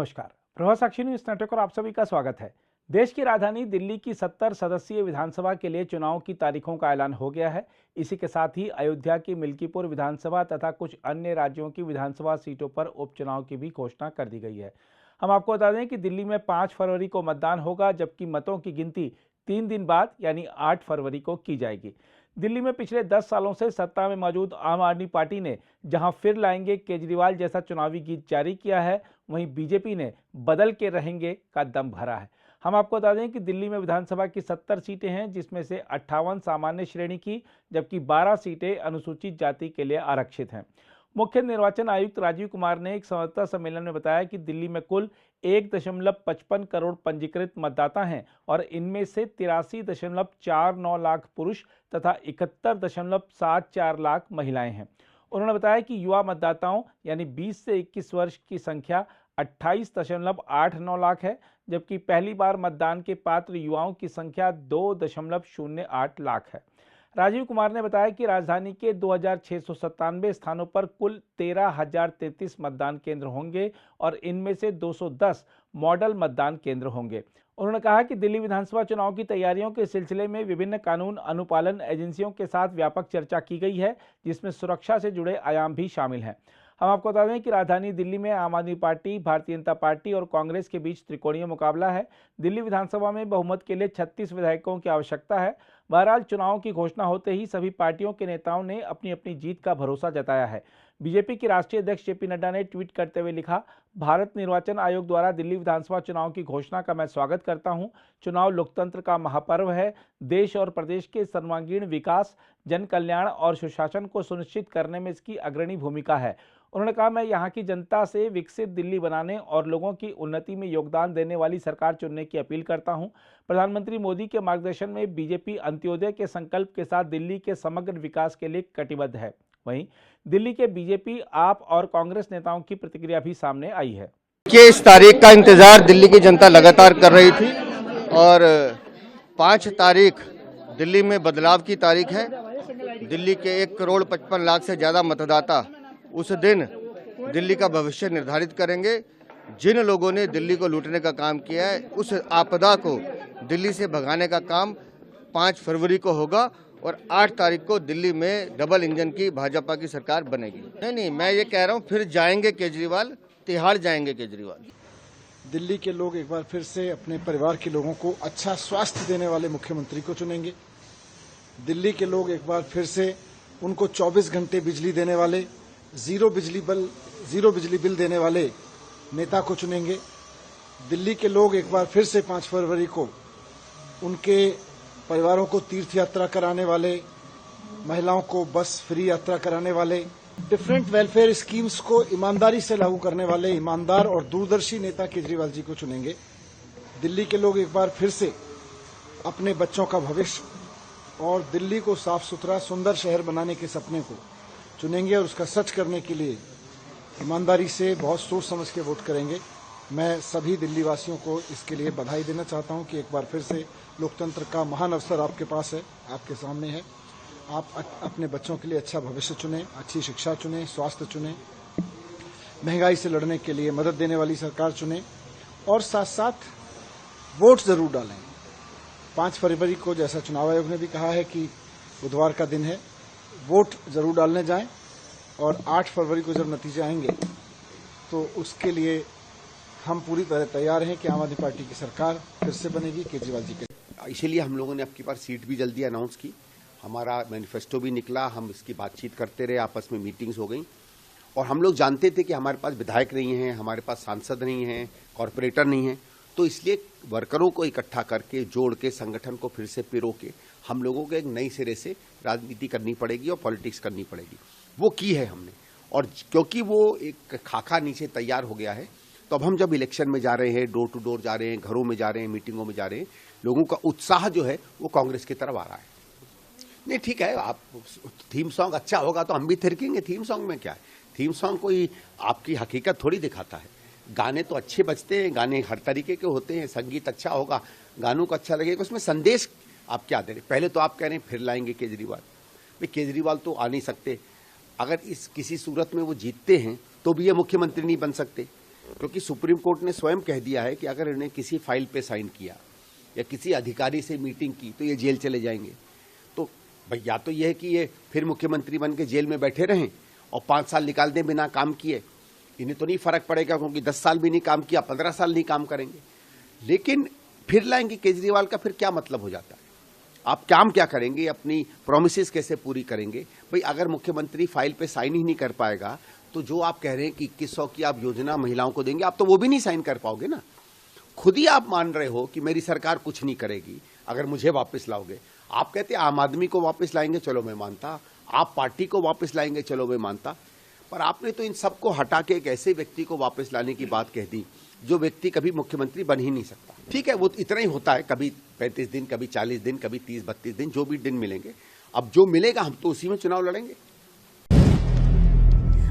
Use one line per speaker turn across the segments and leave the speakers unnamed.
नमस्कार। प्रभात साक्षी news network पर आप सभी का स्वागत है। देश की राजधानी दिल्ली की 70 सदस्यीय विधानसभा के लिए चुनाव की तारीखों का ऐलान हो गया है। इसी के साथ ही अयोध्या की मिल्कीपुर विधानसभा तथा कुछ अन्य राज्यों की विधानसभा सीटों पर उपचुनाव की भी घोषणा कर दी गई है। हम आपको बता दें कि दिल्ली में 5 फरवरी को मतदान होगा, जबकि मतों की गिनती 3 दिन बाद यानी 8 फरवरी को की जाएगी। दिल्ली में पिछले 10 सालों से सत्ता में मौजूद आम आदमी पार्टी ने जहां फिर लाएंगे केजरीवाल जैसा चुनावी गीत जारी किया है, वहीं बीजेपी ने बदल के रहेंगे का दम भरा है। हम आपको बता दें कि दिल्ली में विधानसभा की 70 सीटें हैं, जिसमें से 58 सामान्य श्रेणी की, जबकि 12 सीटें अनुसूचित जाति के लिए आरक्षित हैं। मुख्य निर्वाचन आयुक्त राजीव कुमार ने एक संवाददाता सम्मेलन में बताया कि दिल्ली में कुल 1.55 करोड़ पंजीकृत मतदाता हैं और इनमें से 83.49 लाख पुरुष तथा 71.74 लाख महिलाएं हैं। उन्होंने बताया कि युवा मतदाताओं यानी 20 से 21 वर्ष की संख्या 28.89 लाख है, जबकि पहली बार मतदान के पात्र युवाओं की संख्या 2.08 लाख है। राजीव कुमार ने बताया कि राजधानी के 2697 स्थानों पर कुल 13,033 मतदान केंद्र होंगे और इनमें से 210 मॉडल मतदान केंद्र होंगे। उन्होंने कहा कि दिल्ली विधानसभा चुनाव की तैयारियों के सिलसिले में विभिन्न कानून अनुपालन एजेंसियों के साथ व्यापक चर्चा की गई है, जिसमें सुरक्षा से जुड़े आयाम भी शामिल हैं। हम आपको बता दें कि राजधानी दिल्ली में आम आदमी पार्टी, भारतीय जनता पार्टी और कांग्रेस के बीच त्रिकोणीय मुकाबला है। दिल्ली विधानसभा में बहुमत के लिए 36 विधायकों की आवश्यकता है। बहरहाल चुनाव की घोषणा होते ही सभी पार्टियों के नेताओं ने अपनी अपनी जीत का भरोसा जताया है। बीजेपी के राष्ट्रीय अध्यक्ष जेपी नड्डा ने ट्वीट करते हुए लिखा, भारत निर्वाचन आयोग द्वारा दिल्ली विधानसभा चुनाव की घोषणा का मैं स्वागत करता हूं। चुनाव लोकतंत्र का महापर्व है। देश और प्रदेश के सर्वांगीण विकास, जन कल्याण और सुशासन को सुनिश्चित करने में इसकी अग्रणी भूमिका है। उन्होंने कहा, मैं यहाँ की जनता से विकसित दिल्ली बनाने और लोगों की उन्नति में योगदान देने वाली सरकार चुनने की अपील करता हूँ। प्रधानमंत्री मोदी के मार्गदर्शन में बीजेपी अंत्योदय के संकल्प के साथ दिल्ली के समग्र विकास के लिए कटिबद्ध है। वहीं दिल्ली के बीजेपी, आप और कांग्रेस नेताओं की प्रतिक्रिया भी सामने आई है।
कि इस तारीख का इंतजार दिल्ली की जनता लगातार कर रही थी और 5 तारीख दिल्ली में बदलाव की तारीख है। दिल्ली के 1,55,00,000 से ज्यादा मतदाता उस दिन दिल्ली का भविष्य निर्धारित करेंगे। जिन लोगों ने दिल्ली को लूटने का काम किया है, उस आपदा को दिल्ली से भगाने का काम 5 फरवरी को होगा और 8 तारीख को दिल्ली में डबल इंजन की भाजपा की सरकार बनेगी। नहीं, मैं ये कह रहा हूँ, फिर जाएंगे केजरीवाल, तिहाड़ जाएंगे केजरीवाल।
दिल्ली के लोग एक बार फिर से अपने परिवार के लोगों को अच्छा स्वास्थ्य देने वाले मुख्यमंत्री को चुनेंगे। दिल्ली के लोग एक बार फिर से उनको 24 घंटे बिजली देने वाले, जीरो बिजली बिल देने वाले नेता को चुनेंगे। दिल्ली के लोग एक बार फिर से 5 फरवरी को उनके परिवारों को तीर्थ यात्रा कराने वाले, महिलाओं को बस फ्री यात्रा कराने वाले, डिफरेंट वेलफेयर स्कीम्स को ईमानदारी से लागू करने वाले ईमानदार और दूरदर्शी नेता केजरीवाल जी को चुनेंगे। दिल्ली के लोग एक बार फिर से अपने बच्चों का भविष्य और दिल्ली को साफ सुथरा सुंदर शहर बनाने के सपने को चुनेंगे और उसका सच करने के लिए ईमानदारी से बहुत सोच समझ के वोट करेंगे। मैं सभी दिल्ली वासियों को इसके लिए बधाई देना चाहता हूं कि एक बार फिर से लोकतंत्र का महान अवसर आपके पास है, आपके सामने है। आप अपने बच्चों के लिए अच्छा भविष्य चुनें, अच्छी शिक्षा चुनें, स्वास्थ्य चुनें, महंगाई से लड़ने के लिए मदद देने वाली सरकार चुनें और साथ साथ वोट जरूर डालें। 5 फरवरी को जैसा चुनाव आयोग ने भी कहा है कि बुधवार का दिन है, वोट जरूर डालने जाएं और 8 फरवरी को जब नतीजे आएंगे तो उसके लिए हम पूरी तरह तैयार हैं कि आम आदमी पार्टी की सरकार फिर से बनेगी केजरीवाल जी के।
इसीलिए हम लोगों ने आपकी बार सीट भी जल्दी अनाउंस की, हमारा मैनिफेस्टो भी निकला, हम इसकी बातचीत करते रहे, आपस में मीटिंग्स हो गई और हम लोग जानते थे कि हमारे पास विधायक नहीं हैं, हमारे पास सांसद नहीं हैं, कॉरपोरेटर नहीं हैं, तो इसलिए वर्करों को इकट्ठा करके जोड़ के संगठन को फिर से पिरो के हम लोगों को एक नई सिरे से राजनीति करनी पड़ेगी और पॉलिटिक्स करनी पड़ेगी। वो की है हमने और क्योंकि वो एक खाका नीचे तैयार हो गया है, तो अब हम जब इलेक्शन में जा रहे हैं, डोर टू डोर जा रहे हैं, घरों में जा रहे हैं, मीटिंगों में जा रहे हैं, लोगों का उत्साह जो है वो कांग्रेस की तरफ आ रहा है। नहीं ठीक है, आप थीम सॉन्ग अच्छा होगा तो हम भी थिरकेंगे। थीम सॉन्ग में क्या है, थीम सॉन्ग कोई आपकी हकीकत थोड़ी दिखाता है। गाने तो अच्छे बजते हैं, गाने हर तरीके के होते हैं, संगीत अच्छा होगा, गानों को अच्छा लगेगा, उसमें संदेश आप क्या दे रहे। पहले तो आप कह रहे हैं फिर लाएंगे केजरीवाल, भाई केजरीवाल तो आ नहीं सकते। अगर इस किसी सूरत में वो जीतते हैं तो भी ये मुख्यमंत्री नहीं बन सकते, क्योंकि सुप्रीम कोर्ट ने स्वयं कह दिया है कि अगर इन्हें किसी फाइल पे साइन किया या किसी अधिकारी से मीटिंग की तो ये जेल चले जाएंगे। तो भाई या तो ये है कि ये फिर मुख्यमंत्री बन के जेल में बैठे रहें और 5 साल निकाल दें बिना काम किए, इन्हें तो नहीं फर्क पड़ेगा, क्योंकि 10 साल भी नहीं काम किया, 15 साल नहीं काम करेंगे। लेकिन फिर लाएंगे केजरीवाल का, फिर क्या मतलब हो जाता है? आप काम क्या करेंगे, अपनी प्रोमिसेस कैसे पूरी करेंगे? भाई अगर मुख्यमंत्री फाइल पे साइन ही नहीं कर पाएगा तो जो आप कह रहे हैं कि 2100 की आप योजना महिलाओं को देंगे, आप तो वो भी नहीं साइन कर पाओगे ना। खुद ही आप मान रहे हो कि मेरी सरकार कुछ नहीं करेगी अगर मुझे वापस लाओगे। आप कहते हैं आम आदमी को वापस लाएंगे, चलो मैं मानता, आप पार्टी को वापस लाएंगे, चलो मैं मानता, पर आपने तो इन सबको हटा के एक ऐसे व्यक्ति को वापस लाने की बात कह दी जो व्यक्ति कभी मुख्यमंत्री बन ही नहीं सकता। ठीक है, वो इतना ही होता है, कभी 35 दिन, कभी 40 दिन, कभी 30-32 दिन, जो भी दिन मिलेंगे। अब जो मिलेगा हम तो उसी में चुनाव लड़ेंगे।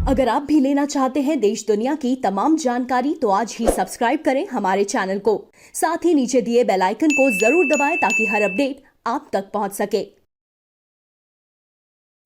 अगर आप भी लेना चाहते हैं देश दुनिया की तमाम जानकारी तो आज ही सब्सक्राइब करें हमारे चैनल को। साथ ही नीचे दिए बेल आइकन को जरूर दबाएं ताकि हर अपडेट आप तक पहुंच सके।